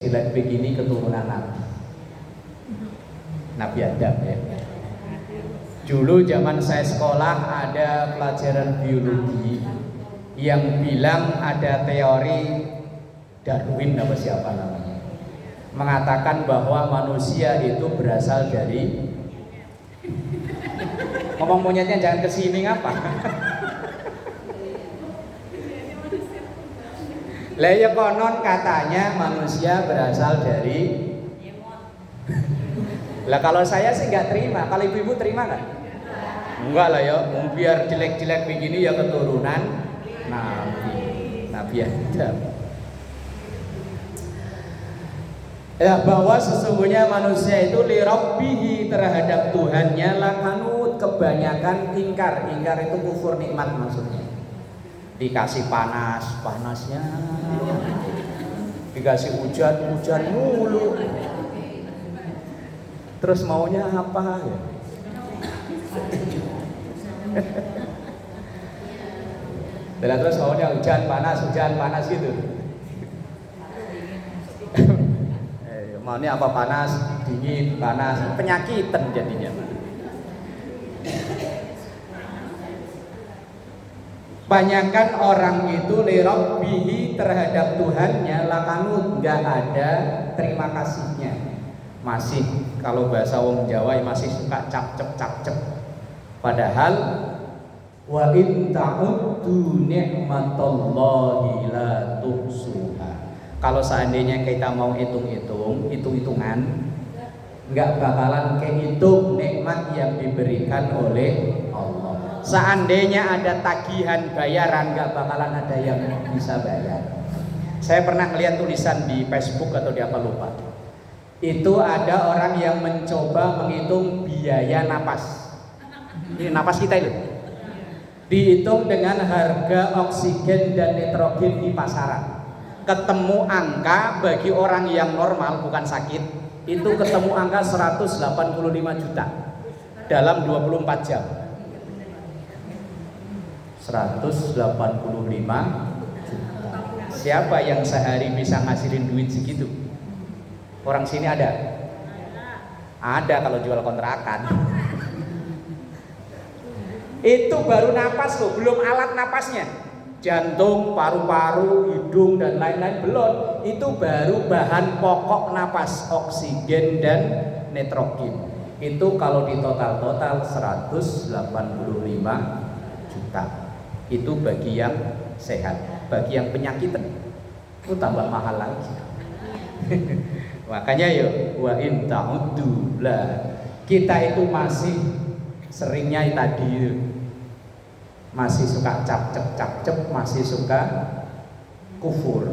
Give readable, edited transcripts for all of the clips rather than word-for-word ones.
jelek begini keturunan Nabi Adam ya. Dulu zaman saya sekolah ada pelajaran biologi yang bilang ada teori Darwin apa siapa namanya, mengatakan bahwa manusia itu berasal dari ngomong monyetnya jangan kesini ngapa. Lah ya konon katanya manusia berasal dari. Lah kalau saya sih nggak terima, kalau ibu-ibu terima nggak? Enggak lah ya, biar jelek-jelek begini ya keturunan Nabi Adam. Ya, bahwa sesungguhnya manusia itu li rabbihi terhadap Tuhannya lakanut, kebanyakan ingkar itu kufur nikmat maksudnya. Dikasih panasnya, dikasih hujan mulu, terus maunya apa ya? Terus maunya hujan panas gitu. Maunya apa, panas, dingin, panas, penyakitan jadinya. Banyakan orang itu li rabbihi terhadap Tuhannya lakanut, enggak ada terima kasihnya. Masih kalau bahasa wong Jawa masih suka capcep. Padahal wa in ta'uddu ni'matallahi la tuhsuha. Kalau seandainya kita mau hitung-hitungan, enggak bakalan kehitung nikmat yang diberikan oleh Allah. Seandainya ada tagihan bayaran, enggak bakalan ada yang bisa bayar. Saya pernah melihat tulisan di Facebook atau di apa lupa. Itu ada orang yang mencoba menghitung biaya napas. Ini napas kita itu. Dihitung dengan harga oksigen dan nitrogen di pasaran. Ketemu angka bagi orang yang normal bukan sakit, itu ketemu angka 185 juta dalam 24 jam. 185 juta. Siapa yang sehari bisa ngasilin duit segitu? Orang sini ada? Ada kalau jual kontrakan. Itu baru napas loh, belum alat napasnya. Jantung, paru-paru, hidung dan lain-lain belum. Itu baru bahan pokok napas, oksigen dan nitrogen. Itu kalau di total 185 juta. Itu bagi yang sehat. Bagi yang penyakitan itu tambah mahal lagi. Makanya yuk wa in ta'uddu lah. Kita itu masih seringnya tadi masih suka capcep, masih suka kufur.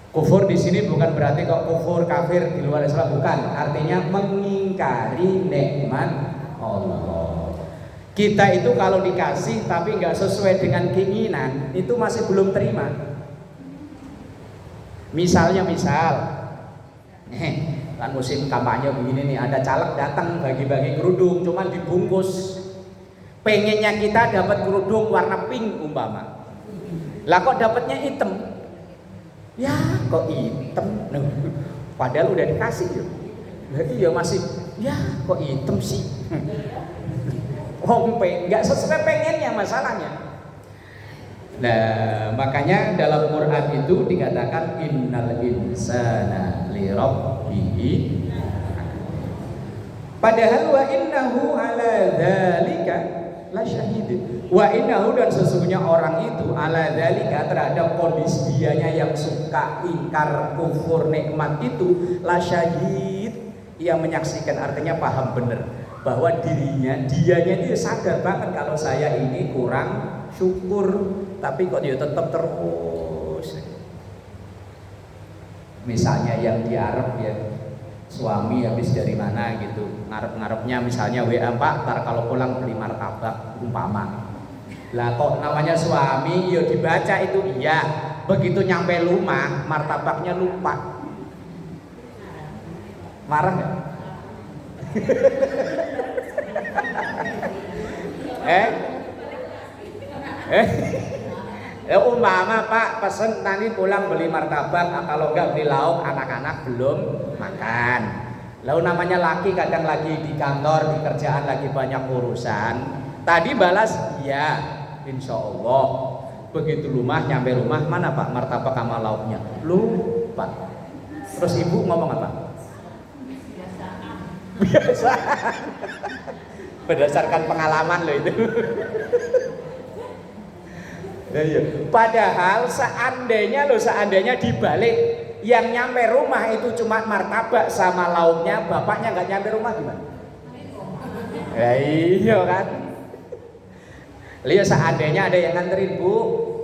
Kufur di sini bukan berarti kok kufur kafir di luar Islam, bukan. Artinya mengingkari nikmat Allah. Kita itu kalau dikasih tapi nggak sesuai dengan keinginan, itu masih belum terima. Misal kan musim kampanye begini nih, ada caleg datang bagi-bagi kerudung, cuman dibungkus. Pengennya kita dapat kerudung warna pink umpama. Lah kok dapatnya hitam? Ya kok hitam? Padahal udah dikasih. Berarti ya masih, ya kok hitam sih? Nggak sesuai pengennya masalahnya. Nah makanya dalam Quran itu dikatakan innal insana li rabbihi. Padahal wa innahu ala dzalika la syahid. Wa innahu, dan sesungguhnya orang itu ala dzalika terhadap kondisi dianya yang suka ingkar kufur nikmat itu la syahid, yang menyaksikan, artinya paham benar bahwa dianya itu sadar banget kalau saya ini kurang syukur, tapi kok dia tetap terus. Misalnya yang di Arab ya, suami habis dari mana gitu, ngarep-ngarepnya misalnya WA, Pak, ntar kalau pulang beli martabak umpama. Lah kok namanya suami, ya dibaca itu iya. Begitu nyampe rumah, martabaknya lupa. Marah nggak? Ya umpama Pak pesen nanti pulang beli martabak, kalau enggak beli lauk, anak-anak belum makan. Lalu namanya laki kadang lagi di kantor, di kerjaan lagi banyak urusan. Tadi balas ya, insya Allah. Begitu rumah, nyampe rumah, mana Pak martabak sama lauknya? Lupa. Terus ibu ngomong apa? Biasa. Berdasarkan pengalaman loh itu. Ya, iya. Padahal seandainya dibalik, yang nyampe rumah itu cuma martabak sama lauknya, bapaknya nggak nyampe rumah gimana? Ya iya kan. Lihat seandainya ada yang nganterin, Bu,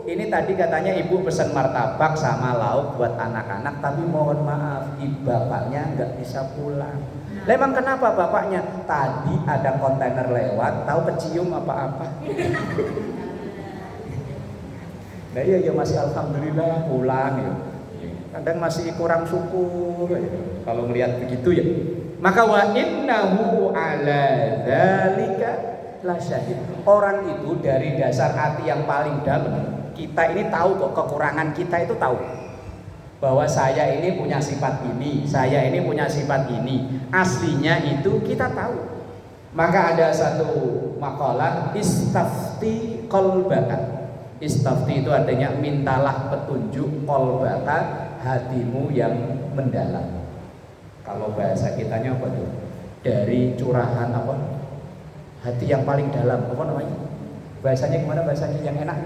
ini tadi katanya ibu pesan martabak sama lauk buat anak-anak, tapi mohon maaf, bapaknya nggak bisa pulang. Memang kenapa bapaknya? Tadi ada kontainer lewat, tahu kecium apa-apa. Nah iya ya masih alhamdulillah pulang ya. Kadang masih kurang syukur ya, kalau melihat begitu ya. Maka wa innahu ala dzalika lasyahid. Orang itu dari dasar hati yang paling dalam, kita ini tahu kok kekurangan kita itu tahu. Bahwa saya ini punya sifat ini, saya ini punya sifat ini. Aslinya itu kita tahu. Maka ada satu makalah istafti qalbaka. Istafti itu artinya mintalah petunjuk qalbaka, hatimu yang mendalam. Kalau bahasa kitanya apa tuh? Dari curahan apa? Hati yang paling dalam, apa namanya? Bahasanya gimana bahasanya yang enak?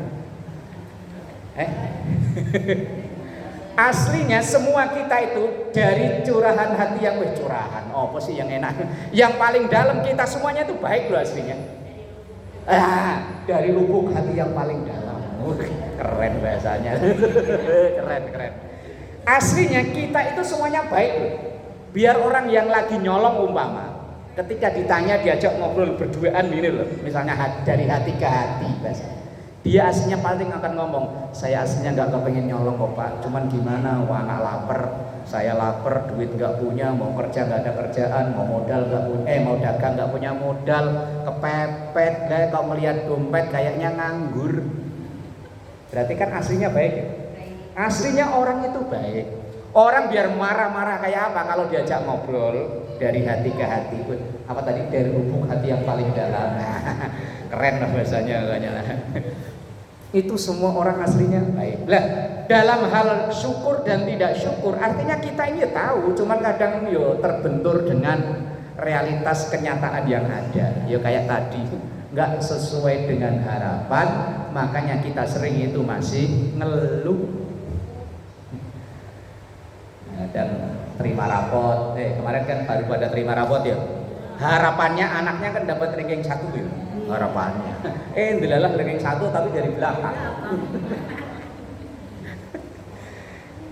Aslinya semua kita itu dari curahan hati yang curahan. Oh, apa sih yang enak? Yang paling dalam kita semuanya itu baik loh aslinya. Dari lubuk hati yang paling dalam. Keren bahasanya. Keren. Aslinya kita itu semuanya baik loh. Biar orang yang lagi nyolong umpama, ketika ditanya diajak ngobrol berduaan gini loh, misalnya dari hati ke hati bahasa. Dia aslinya paling akan ngomong, saya aslinya nggak kepengen nyolong kok Pak, cuman gimana, wah anak lapar, saya lapar, duit nggak punya, mau kerja nggak ada kerjaan, mau modal nggak punya, mau dagang nggak punya modal, kepepet, kalau melihat dompet kayaknya nganggur. Berarti kan aslinya baik. Aslinya orang itu baik. Orang biar marah-marah kayak apa kalau diajak ngobrol dari hati ke hati, apa tadi dari lubuk hati yang paling dalam. Keren lah bahasanya kayaknya. Itu semua orang aslinya baik. Lah, dalam hal syukur dan tidak syukur, artinya kita ini tahu, cuman kadang terbentur dengan realitas kenyataan yang ada. Kayak tadi, nggak sesuai dengan harapan, makanya kita sering itu masih ngeluh. Dan terima rapot, kemarin kan baru pada terima rapot ya. Harapannya anaknya kan dapat ranking 1 ya. Harapannya delalah ranking 1 tapi dari belakang.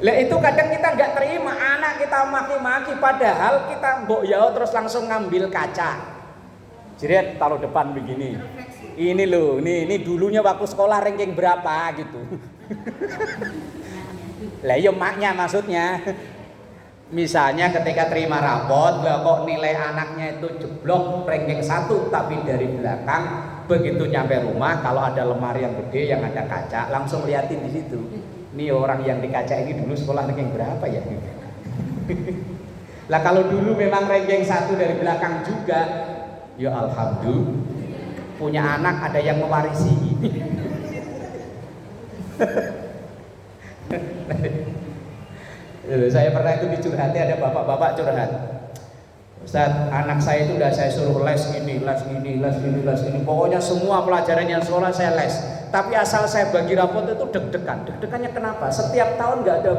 Lah itu kadang kita nggak terima, anak kita maki-maki padahal kita mbok yao terus langsung ngambil kaca. Jadi taruh depan begini. Ini loh, ini dulunya waktu sekolah ranking berapa gitu. Lah ya maknya maksudnya. Misalnya ketika terima rapot, kok nilai anaknya itu jeblok ranking 1 tapi dari belakang, begitu nyampe rumah kalau ada lemari yang gede yang ada kaca, langsung liatin di situ. Nih orang yang di kaca ini dulu sekolah ranking berapa ya? Lah kalau dulu memang ranking 1 dari belakang juga, ya alhamdulillah punya anak ada yang mewarisi. Saya pernah itu dicurhati, ada bapak-bapak curhat. Ustaz, anak saya itu udah saya suruh les ini. Pokoknya semua pelajaran yang sekolah saya les. Tapi asal saya bagi rapot itu deg-degan. Deg-degannya kenapa? Setiap tahun nggak ada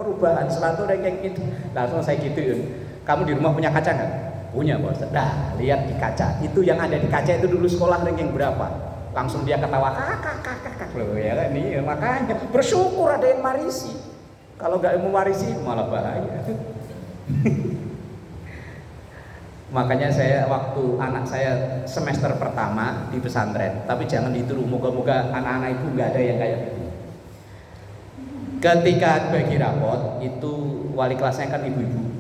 perubahan, selalu kayak gitu. Langsung saya gituin. Kamu di rumah punya kaca nggak? Punya Pak Ustaz. Nah, lihat di kaca. Itu yang ada di kaca itu dulu sekolah ranking berapa? Langsung dia ketawa, kakak. Loh ya kan ini makanya bersyukur ada yang marisi. Kalau nggak mewarisi malah bahaya. Makanya saya waktu anak saya semester pertama di pesantren, tapi jangan ditiru, moga-moga anak-anak ibu nggak ada yang kayak gitu. Ketika bagi rapot itu wali kelasnya kan ibu-ibu.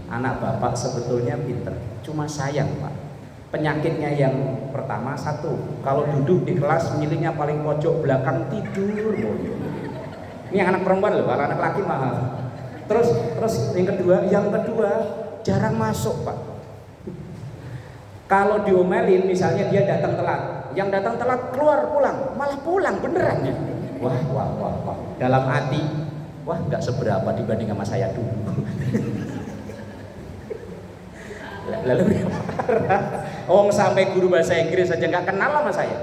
Anak bapak sebetulnya pinter, cuma sayang Pak, Penyakitnya yang pertama, satu, kalau duduk di kelas milihnya paling pojok belakang, tidur. Ini anak perempuan loh, kalau anak laki mahal. Terus yang kedua jarang masuk, Pak. Kalau diomelin misalnya dia datang telat, yang datang telat keluar pulang, malah pulang beneran ya. Wah. Dalam hati, wah nggak seberapa dibanding sama saya dulu. Lalu dia marah. Sampai guru bahasa Inggris saja nggak kenal sama saya.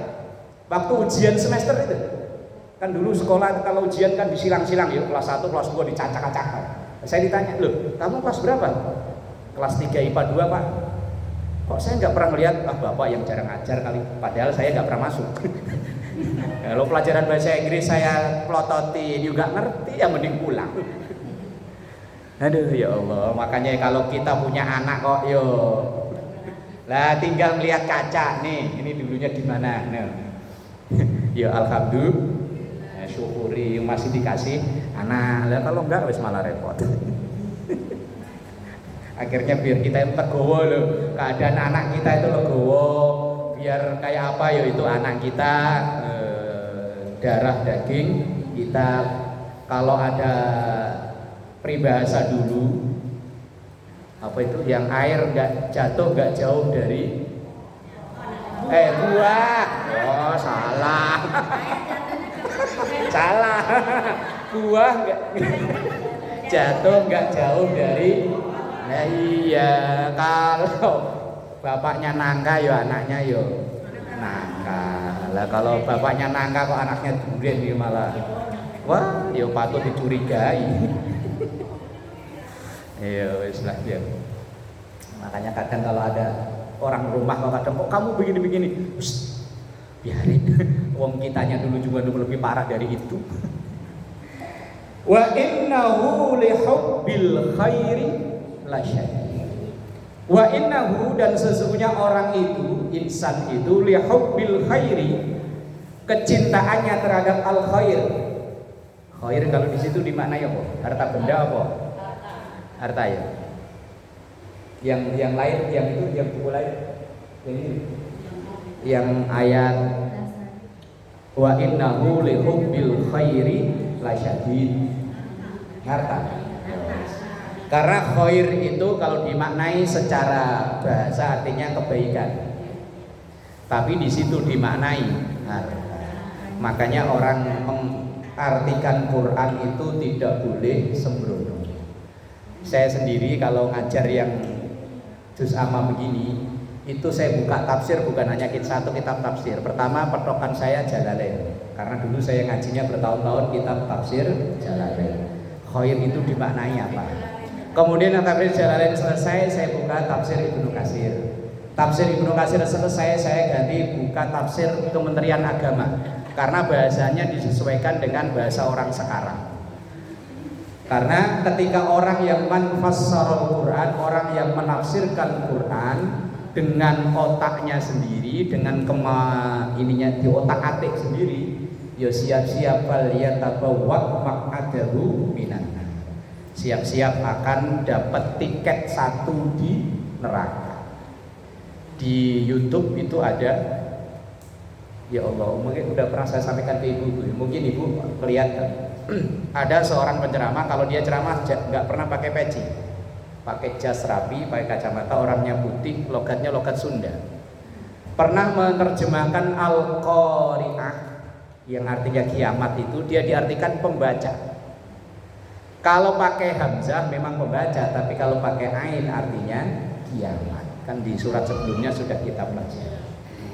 Waktu ujian semester itu, kan dulu sekolah kalau ujian kan disilang-silang, yuk kelas 1, kelas 2 dicacak-cacak. Saya ditanya, loh kamu kelas berapa? Kelas 3 IPA 2 Pak. Kok saya nggak pernah melihat? Bapak yang jarang ajar kali. Padahal saya nggak pernah masuk. Kalau pelajaran bahasa Inggris saya plototin juga ngerti, ya mending pulang. Aduh ya Allah, makanya kalau kita punya anak kok yo lah tinggal melihat kaca nih, ini dulunya di mana? Nah. Ya alhamdulillah, syukuri masih dikasih anak. Lah kalau enggak wis malah repot. Akhirnya biar kita yang legowo loh, keadaan anak kita itu legowo, biar kayak apa ya itu anak kita, darah daging kita. Kalau ada peribahasa dulu apa itu, yang air nggak jatuh nggak jauh dari buah. Oh salah. Salah. Buah nggak jatuh nggak jauh dari. Nah iya, kalau bapaknya nangka ya anaknya ya nangka. Lah kalau bapaknya nangka kok anaknya durian dia malah, wah ya patut dicurigai. Iya wis lah ya. Makanya kadang kalau ada orang rumah kok kamu begini-begini, biarin. Wong kitanya dulu juga lebih parah dari itu. Wa innahu li hubbil khairi lasyadid. Wa innahu, dan sesungguhnya orang itu, insan itu, li hubbil khairi, kecintaannya terhadap al khair. Khair kalau di situ dimaknai apa? Harta benda apa? Harta ya. Yang lain, yang itu, yang buku lain, yang ini, yang ayat wa innahu li hubbil khairi lasyadid. Harta. Karena khair itu kalau dimaknai secara bahasa artinya kebaikan. Tapi di situ dimaknai harta. Makanya orang mengartikan Quran itu tidak boleh sembrono. Saya sendiri kalau ngajar yang juz amma begini, itu saya buka tafsir bukan hanya satu kitab tafsir. Pertama petokan saya Jalalain, karena dulu saya ngajinya bertahun-tahun kitab tafsir Jalalain. Khair itu dimaknai apa? Kemudian tafsir Jalalain selesai, saya buka tafsir Ibnu Katsir. Tafsir Ibnu Katsir selesai, saya ganti buka tafsir Kementerian Agama, karena bahasanya disesuaikan dengan bahasa orang sekarang. Karena ketika orang yang menfassarul Quran, orang yang menafsirkan Quran dengan otaknya sendiri, dengan ininya di otak-atik sendiri, ya siap-siap fal yatabawwa maq'adahu minan. Siap-siap akan dapat tiket satu di neraka. Di YouTube itu ada, ya Allah, mungkin udah pernah saya sampaikan ke ibu, mungkin ibu kelihatan. Ada seorang penceramah, kalau dia ceramah nggak pernah pakai peci, pakai jas rapi, pakai kacamata, orangnya putih, logatnya logat Sunda. Pernah menerjemahkan Al-Qari'ah yang artinya kiamat itu, dia diartikan pembaca. Kalau pakai hamzah memang pembaca, tapi kalau pakai ain artinya kiamat. Kan di surat sebelumnya sudah kita pelajari.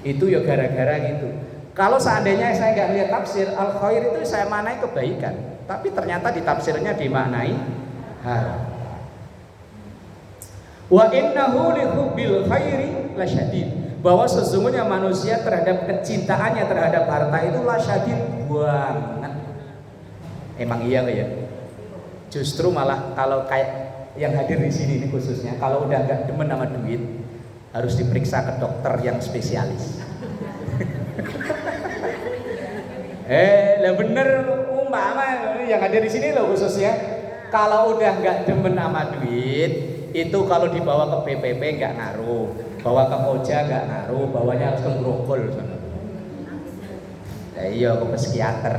Itu ya gara-gara gitu. Kalau seandainya saya nggak lihat tafsir al-khair itu saya maknai kebaikan, tapi ternyata di tafsirnya dimaknai harta. Wa innahu li hubbil khairi lasyadid, bahwa sesungguhnya manusia terhadap kecintaannya terhadap harta itu lasyadid banget. Emang iya nggak ya? Justru malah kalau kayak yang hadir di sini ini khususnya, kalau udah nggak demen sama duit, harus diperiksa ke dokter yang spesialis. Lah bener, umpama yang ada di sini loh khususnya, kalau udah nggak demen sama duit, itu kalau dibawa ke BPP nggak ngaruh. Bawa ke koja nggak ngaruh, bawanya harus ke Grogol. Ya iya, ke psikiater.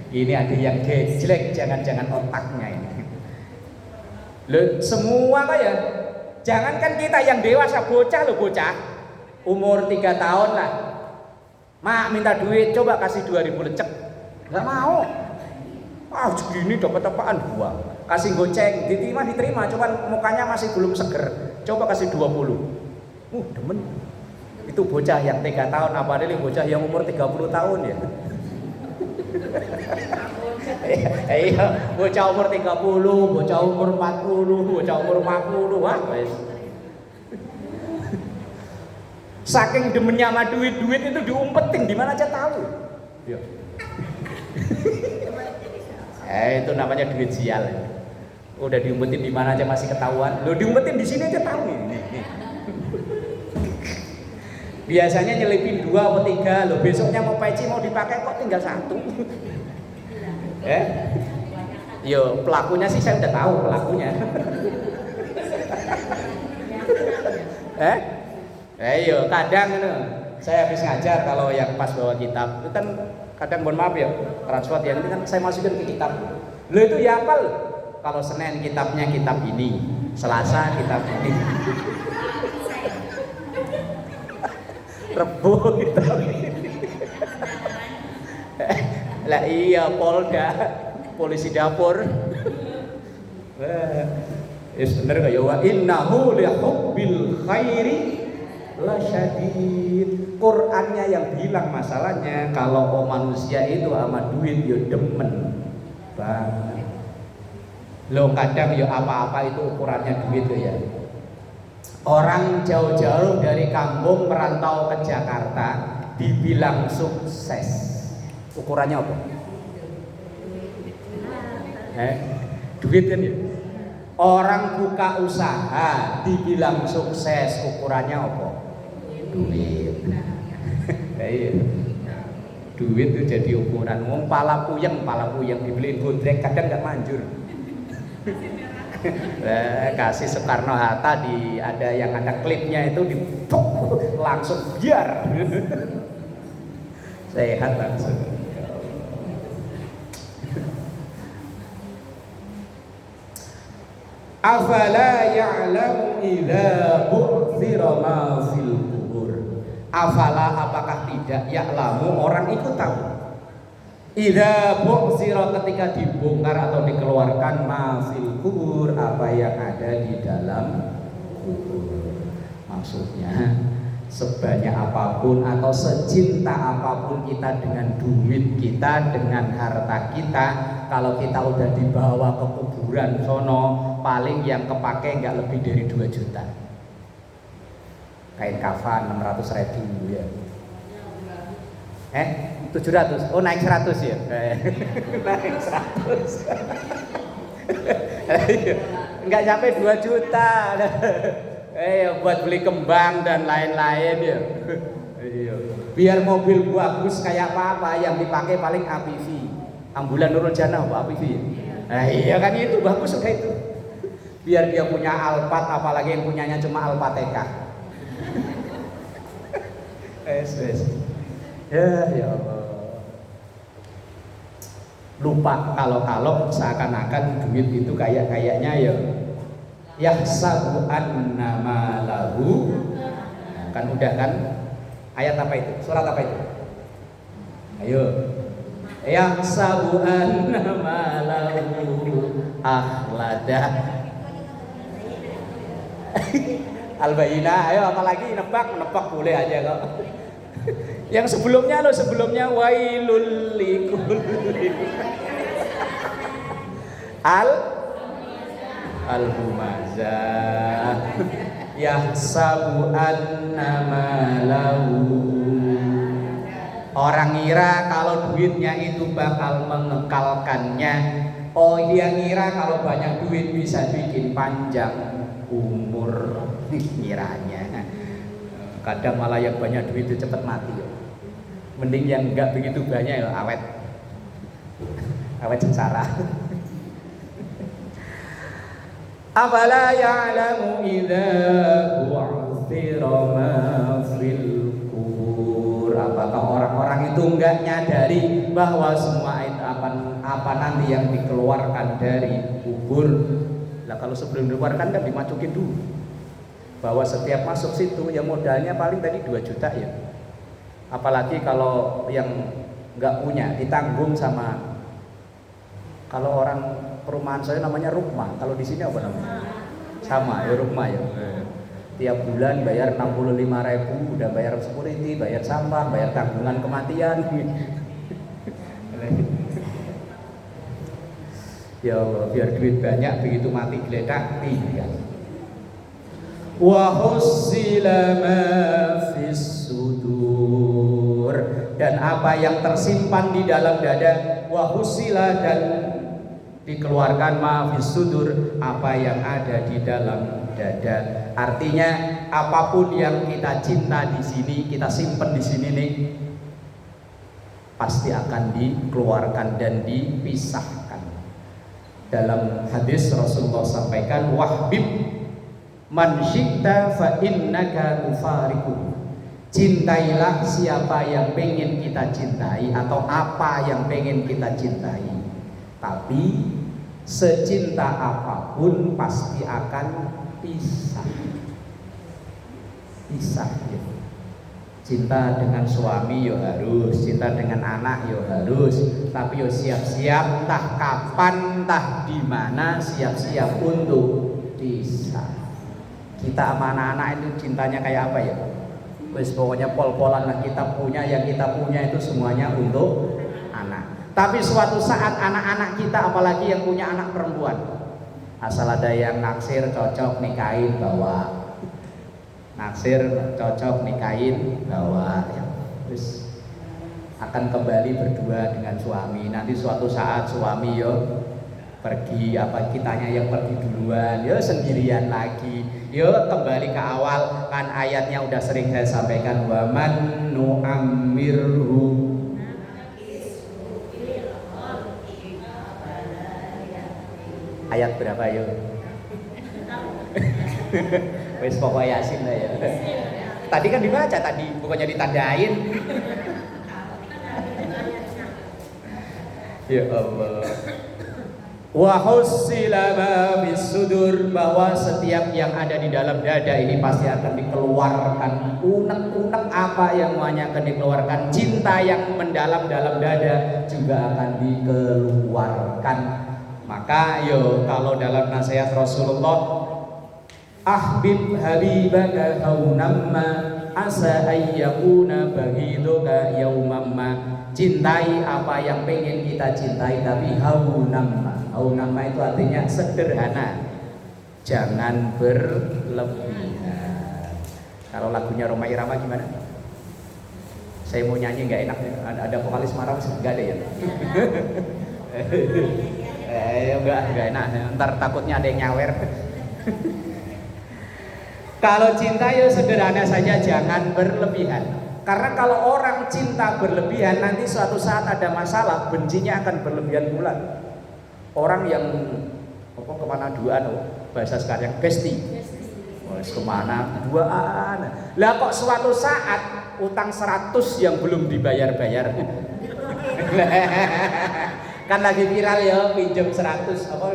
Ini ada yang gejlek, jangan-jangan otaknya ini. Loh, semua kayak, jangankan kita yang dewasa, bocah loh, bocah umur 3 tahun lah. Mak minta duit, coba kasih 2.000 lecek. Nggak mau. Ah, segini dapat apaan gua? Kasih goceng, diterima, cuman mukanya masih belum seger. Coba kasih 20. Demen. Itu bocah yang 3 tahun, apa ini bocah yang umur 30 tahun ya. Iya, bocah umur 30, bocah umur 40, bocah umur 50, wah wes. Saking demennya sama duit itu diumpetin di mana aja tahu. Iya. Itu namanya duit sial. Udah diumpetin di mana aja masih ketahuan. Lo diumpetin di sini aja tahu nih. Biasanya nyelipin 2 atau 3, lo besoknya mau peci mau dipakai kok tinggal 1. Yo pelakunya sih saya udah tahu pelakunya. Yo kadang itu saya habis ngajar kalau yang pas bawa kitab itu kan kadang mohon maaf ya transport yang ini kan saya masukin ke kitab. Lo itu ya hafal. Kalau Senin kitabnya kitab ini, Selasa kitab ini, Rebo kitab ini. Lah iya Polda, polisi dapur. Bener gak ya wa innahu li hubbil khairi lasyadid. Qur'annya yang bilang masalahnya kalau manusia itu sama duit ya demen banget. Lo kadang ya apa-apa itu ukurannya duit ya. Orang jauh-jauh dari kampung merantau ke Jakarta dibilang sukses. Ukurannya apa? Duit kan ya. Orang buka usaha dibilang sukses, ukurannya apa? Duit. Iya. Duit itu jadi ukuran. Wong pala puyeng dibeliin godrek kadang nggak manjur. Kasih Soekarno Hatta ada yang ada klipnya itu langsung biar sehat langsung. Afala ya'lamu idza bu'thira ma fil qubur. Afala apakah tidak ya'lamu orang itu tahu. Idza bu'thira ketika dibongkar atau dikeluarkan ma fil qubur apa yang ada di dalam kubur. Maksudnya sebanyak apapun atau secinta apapun kita dengan duit kita, dengan harta kita, kalau kita udah dibawa ke kuburan sono, paling yang kepake nggak lebih dari 2 juta. Kain kafan 600.000 ya. 700. Oh naik 100 ya. Naik 100. Nggak sampai 2 juta. Buat beli kembang dan lain-lain ya. Biar mobil bagus kayak apa yang dipakai paling APV. Ambulan Nurul Jannah apa APV ya? Iya kan itu bagus udah itu. Biar dia punya Alphard, apalagi yang punyanya cuma Alphateka. Ya Allah. Lupa kalau seakan-akan duit itu kayaknya ya yahsabu annama lahu. Kan udah kan? Ayat apa itu? Surat apa itu? Ayo. Yahsabu annama lahu akhlada. Al-Bayyinah. Ayo apalagi nebak boleh aja kok. Yang sebelumnya wailul likulli al-humazah yahsabu annama lahu. Orang ngira kalau duitnya itu bakal mengekalkannya. Oh dia ngira kalau banyak duit bisa bikin panjang umur. Ngiranya. Kadang malah yang banyak duit itu cepat mati ya. Mending yang enggak begitu banyak ya awet sengsara. Afala ya'lamu idza bu'thira yu'thira ma fil kubur. Apakah orang-orang itu enggak nyadari bahwa semua itu apa nanti yang dikeluarkan dari kubur? Lah kalau sebelum dikeluarkan kan dimasukin dulu. Bahwa setiap masuk situ ya modalnya paling tadi 2 juta ya. Apalagi kalau yang enggak punya ditanggung sama, kalau orang perumahan saya namanya rumah, kalau di sini apa namanya? Sama ya, rumah ya. Tiap bulan bayar 65.000, udah bayar security, bayar sampah, bayar tanggungan kematian. Ya Allah, biar duit banyak begitu mati geledak tinggal. Wa hussila ma fis sudur, dan apa yang tersimpan di dalam dada, wa hussila, dan dikeluarkan ma fis sudur, apa yang ada di dalam dada. Artinya apapun yang kita cinta di sini, kita simpen di sini nih, pasti akan dikeluarkan dan dipisahkan. Dalam hadis Rasulullah sampaikan, wahbib man syi'ta fa innaka tufariqu. Cintailah siapa yang pengen kita cintai atau apa yang pengen kita cintai. Tapi secinta apapun pasti akan pisah ya. Cinta dengan suami yo harus, cinta dengan anak yo harus, tapi yo siap-siap entah kapan, entah di mana, siap-siap untuk pisah. Kita sama anak-anak itu cintanya kayak apa ya? Wes pokoknya pol-polan lah, kita punya yang kita punya itu semuanya untuk anak. Tapi suatu saat anak-anak kita, apalagi yang punya anak perempuan, asal ada yang naksir cocok nikahin bawa, naksir cocok nikahin bawa, ya, terus akan kembali berdua dengan suami. Nanti suatu saat suami yo pergi, apa kitanya yang pergi duluan, yo sendirian lagi, yo kembali ke awal. Kan ayatnya udah sering saya sampaikan, wa man nu'ammirhu. Ayat berapa yo? Wes pokoknya Yasin lah ya. Tadi kan dibaca tadi, bukannya ditandain. Ya Allah. Wa hussila ma bis sudur, bahwa setiap yang ada di dalam dada ini pasti akan dikeluarkan. Unek-unek apa yang semuanya akan dikeluarkan. Cinta yang mendalam dalam dada juga akan dikeluarkan. Maka yo kalau dalam nasihat Rasulullah, ahbib habibaka haunamma asa ayyakuna baghiduka yaumamma. Cintai apa yang pengen kita cintai, tapi haunamma. Haunamma itu artinya sederhana, jangan berlebihan. Kalau lagunya Rhoma Irama gimana? Saya mau nyanyi nggak enak, ada vokalis marah nggak ada ya? Enggak enak, ntar takutnya ada yang nyawer. Kalau cinta ya sederhana saja, jangan berlebihan. Karena kalau orang cinta berlebihan, nanti suatu saat ada masalah, bencinya akan berlebihan pula. Orang yang kemana duaan, bahasa sekarang besti, kemana duaan. Lah kok suatu saat utang 100 yang belum dibayar-bayar. Kan lagi viral ya, pinjam 100 apa,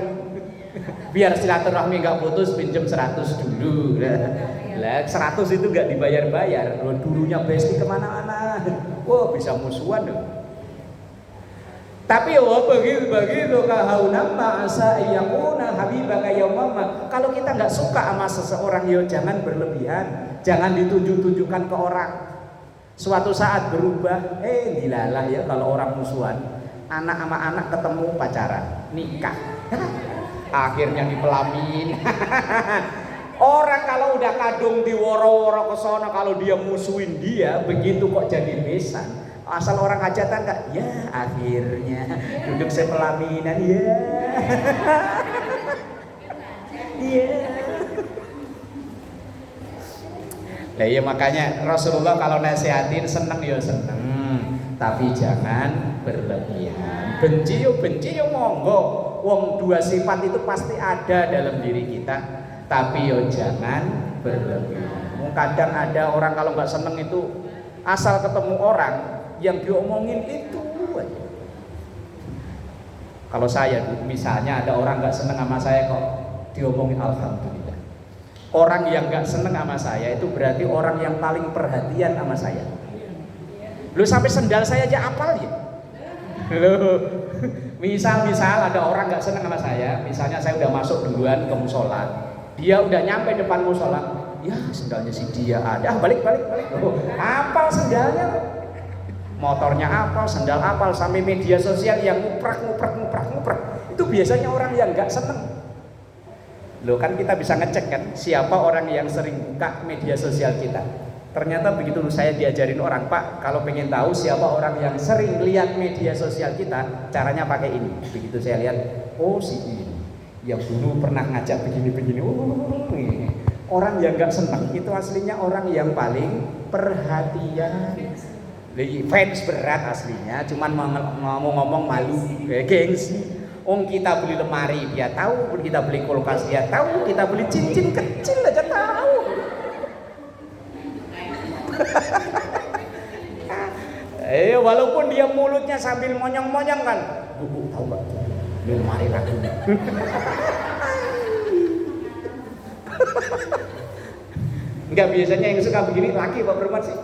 biar silaturahmi nggak putus, pinjam 100 dulu. Lah 100 itu nggak dibayar-bayar, dulunya besti kemana-mana, wah bisa musuhan dong. Tapi wah begitu kahaunamma asa yakuna habibaka yaumamma. Kalau kita nggak suka sama seseorang, yo jangan berlebihan, jangan ditunjuk-tunjukkan ke orang. Suatu saat berubah, dilalah ya kalau orang musuhan. Anak sama anak ketemu pacaran, nikah, akhirnya dipelamin. Orang kalau udah kadung diworo-woro ke sono, kalau dia musuhin dia, begitu kok jadi besan. Asal orang hajatan enggak, ya akhirnya duduk sepelaminan, ya. Iya. Nah, ya makanya Rasulullah kalau nasihatin seneng ya seneng, tapi jangan berlebihan. Benci yo monggo. Wong dua sifat itu pasti ada dalam diri kita, tapi yo jangan berlebihan. Kadang ada orang kalau nggak seneng itu asal ketemu orang yang diomongin itu aja. Kalau saya misalnya ada orang nggak seneng sama saya kok diomongin, alhamdulillah. Orang yang nggak seneng sama saya itu berarti orang yang paling perhatian sama saya. Lu sampai sendal saya aja apal ya. Misal ada orang nggak seneng sama saya, misalnya saya udah masuk duluan ke musola, dia udah nyampe depan musola, ya sendalnya si dia ada, balik. Apal sendalnya, motornya apal, sendal apal, sampai media sosial yang nguprak. Itu biasanya orang yang nggak seneng. Loh kan kita bisa ngecek kan siapa orang yang sering buka media sosial kita. Ternyata begitu saya diajarin orang, Pak, kalau pengen tahu siapa orang yang sering lihat media sosial kita, caranya pakai ini. Begitu saya lihat, oh si ini yang dulu pernah ngajak begini. Oh, ini. Orang yang nggak senang itu aslinya orang yang paling perhatian. Fans berat aslinya, cuman ngomong malu, gengsi. Kita beli lemari dia tahu, kita beli kulkas dia tahu, kita beli cincin kecil aja tahu. Walaupun dia mulutnya sambil monyong-monyong kan, Bu tahu nggak? Ini lemari lagu. Enggak, biasanya yang suka begini laki apa perempuan sih?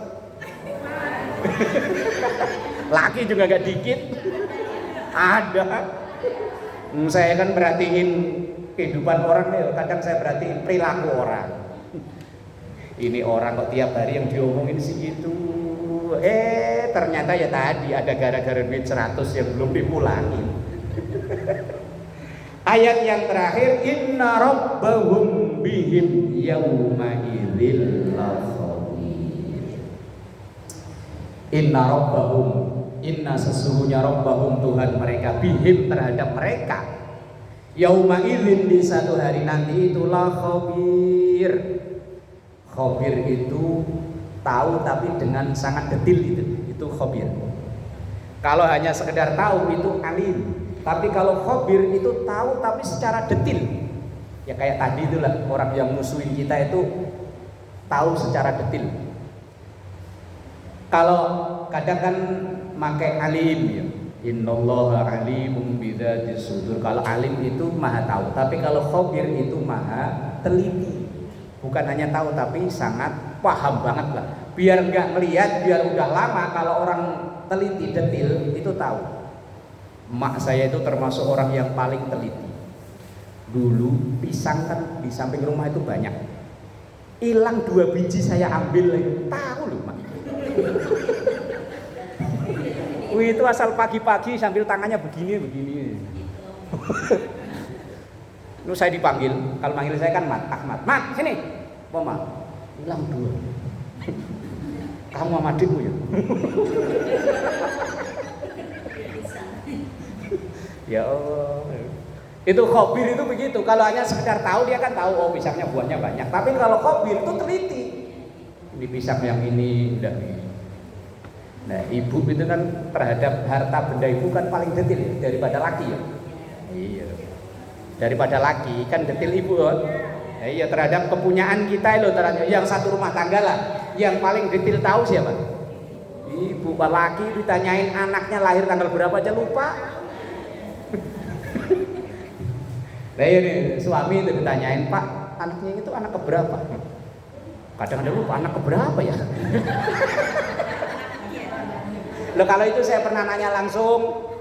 Laki juga gak dikit. Ada. Saya kan perhatiin kehidupan orang nih, kadang saya perhatiin perilaku orang. Ini orang kok tiap hari yang diomongin segitu. Ternyata ya tadi ada gara-gara duit 100 yang belum dipulangin. Ayat yang terakhir, inna rabbahum bihim yawma idzil lakhabir. Inna rabbahum, inna sesungguhnya rabbahum Tuhan mereka, bihim terhadap mereka, yauma idzin di satu hari nanti itu lakhabir. Khabir itu tahu tapi dengan sangat detil, itu khabir. Kalau hanya sekedar tahu itu alim, tapi kalau khabir itu tahu tapi secara detil. Ya kayak tadi itulah orang yang musuhin kita itu tahu secara detil. Kalau kadang kan pakai alim ya, innallaha alimun bidzatis sudur. Kalau alim itu maha tahu, tapi kalau khabir itu maha teliti. Bukan hanya tahu tapi sangat paham banget lah. Biar nggak melihat, biar udah lama kalau orang teliti detil itu tahu. Mak saya itu termasuk orang yang paling teliti. Dulu pisang kan di samping rumah itu banyak. Hilang 2 biji saya ambil lagi. Tahu loh mak. Itu asal pagi-pagi sambil tangannya begini. Lalu saya dipanggil, kalau manggil saya kan Ahmad, Mat sini, Mama, hilang 2. Kamu sama adikmu ya? Ya Allah. Itu khabir itu begitu. Kalau hanya sekedar tahu dia kan tahu, oh pisangnya buahnya banyak. Tapi kalau khabir itu teliti. Ini pisang yang ini udah ini. Nah, ibu itu kan terhadap harta benda ibu kan paling detil ya, daripada laki ya. Iya. Daripada laki kan detil ibu kan. Iya, terhadap kepunyaan kita loh, terhadap yang satu rumah tangga lah, yang paling detil tahu siapa? Ibu. Pak laki ditanyain anaknya lahir tanggal berapa aja lupa. Nah ini suami itu ditanyain, Pak anaknya itu anak keberapa? Kadang-kadang lupa anak keberapa ya. Loh kalau itu saya pernah nanya langsung,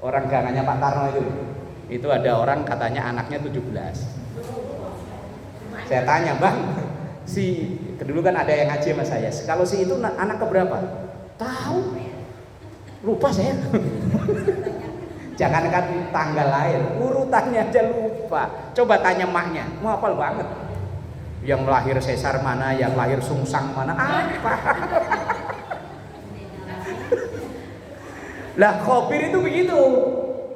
orang gangannya Pak Karno itu ada orang katanya anaknya 17. Saya tanya, Bang, si dulu kan ada yang ngaji sama saya, kalau si itu anak keberapa? Tahu, lupa saya. Jangankan tanggal lahir, urutannya aja lupa. Coba tanya maknya, mau hafal banget. Yang lahir sesar mana, yang lahir sungsang mana, apa? Lah khabir itu begitu.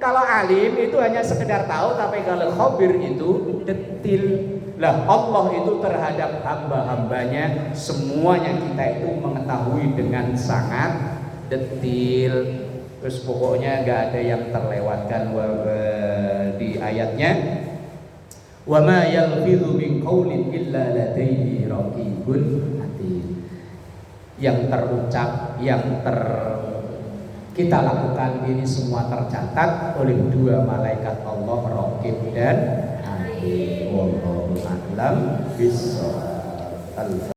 Kalau alim itu hanya sekedar tahu, tapi kalau khabir itu detil. Lah Allah itu terhadap hamba-hambanya semuanya kita itu mengetahui dengan sangat detil. Terus pokoknya nggak ada yang terlewatkan di ayatnya. Wa ma yalfidhu min qaulin illa ladaihi raqibun atid. Yang terucap, kita lakukan ini semua tercatat oleh dua malaikat Allah, Raqib dan Atid. Wallahu a'lam bishawab.